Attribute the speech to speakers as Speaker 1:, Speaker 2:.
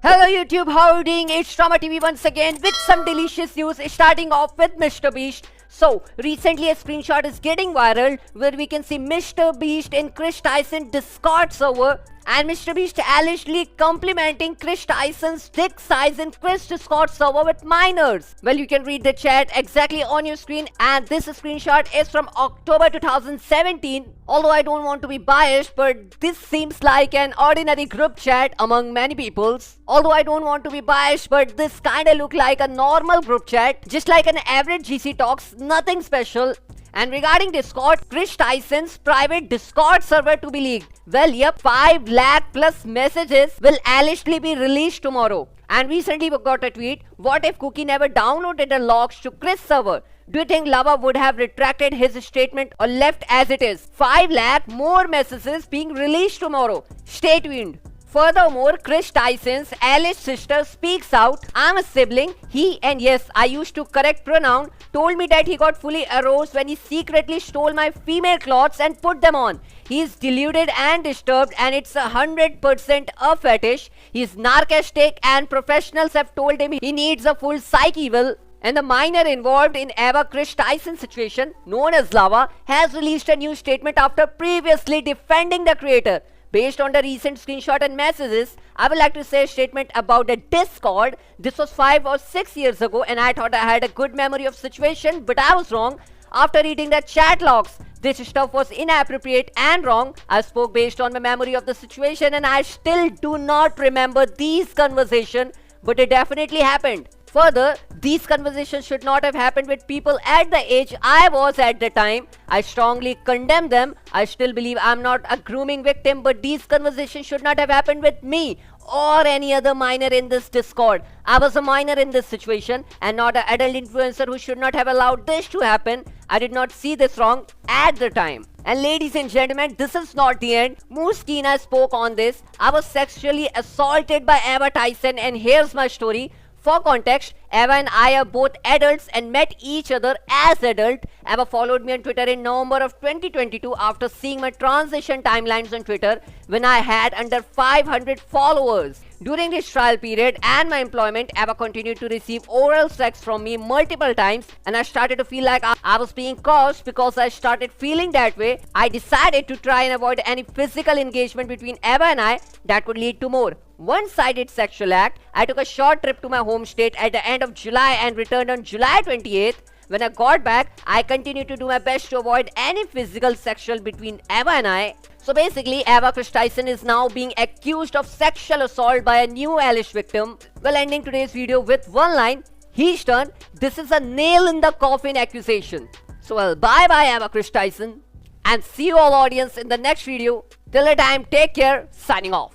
Speaker 1: Hello YouTube, how are you doing? It's Trauma TV once again with some delicious news, starting off with Mr. Beast. So, recently a screenshot is getting viral where we can see Mr. Beast in Chris Tyson Discord server and Mr. Beast allegedly complimenting Chris Tyson's dick size in Chris Discord server with minors. Well, you can read the chat exactly on your screen, and this screenshot is from October 2017. Although I don't want to be biased, but this seems like an ordinary group chat among many peoples. Although I don't want to be biased, but this kinda look like a normal group chat, just like an average GC talks, nothing special. And regarding Discord, Chris Tyson's private Discord server to be leaked. Well, yep, 5 lakh plus messages will allegedly be released tomorrow. And recently we got a tweet, what if Cookie never downloaded the logs to Chris server? Do you think Lava would have retracted his statement or left as it is? 5 lakh more messages being released tomorrow. Stay tuned. Furthermore, Chris Tyson's alleged sister speaks out. I'm a sibling. He, and yes, I used to correct pronoun, told me that he got fully aroused when he secretly stole my female clothes and put them on. He's deluded and disturbed, and it's 100% a fetish. He's narcissistic, and professionals have told him he needs a full psych eval. And the minor involved in Eva Chris Tyson situation, known as Lava, has released a new statement after previously defending the creator. Based on the recent screenshot and messages, I would like to say a statement about the Discord. This was 5 or 6 years ago, and I thought I had a good memory of situation, but I was wrong. After reading the chat logs, this stuff was inappropriate and wrong. I spoke based on my memory of the situation, and I still do not remember these conversations, but it definitely happened. Further, these conversations should not have happened with people at the age I was at the time. I strongly condemn them. I still believe I'm not a grooming victim, but these conversations should not have happened with me or any other minor in this Discord. I was a minor in this situation and not an adult influencer who should not have allowed this to happen. I did not see this wrong at the time. And ladies and gentlemen, this is not the end. Mooskina spoke on this. I was sexually assaulted by Eva Tyson, and here's my story. For context, Eva and I are both adults and met each other as adults. Eva followed me on Twitter in November of 2022 after seeing my transition timelines on Twitter when I had under 500 followers. During this trial period and my employment, Eva continued to receive oral sex from me multiple times, and I started to feel like I was being cursed. Because I started feeling that way, I decided to try and avoid any physical engagement between Eva and I that would lead to more one-sided sexual act. I took a short trip to my home state at the end of July and returned on July 28th. When I got back, I continued to do my best to avoid any physical sexual between Eva and I. So basically, Eva Chris Tyson is now being accused of sexual assault by a new alleged victim. Well, ending today's video with one line, he's done. This is a nail in the coffin accusation. So well, bye-bye Eva Chris Tyson, and see you all audience in the next video. Till the time, take care, signing off.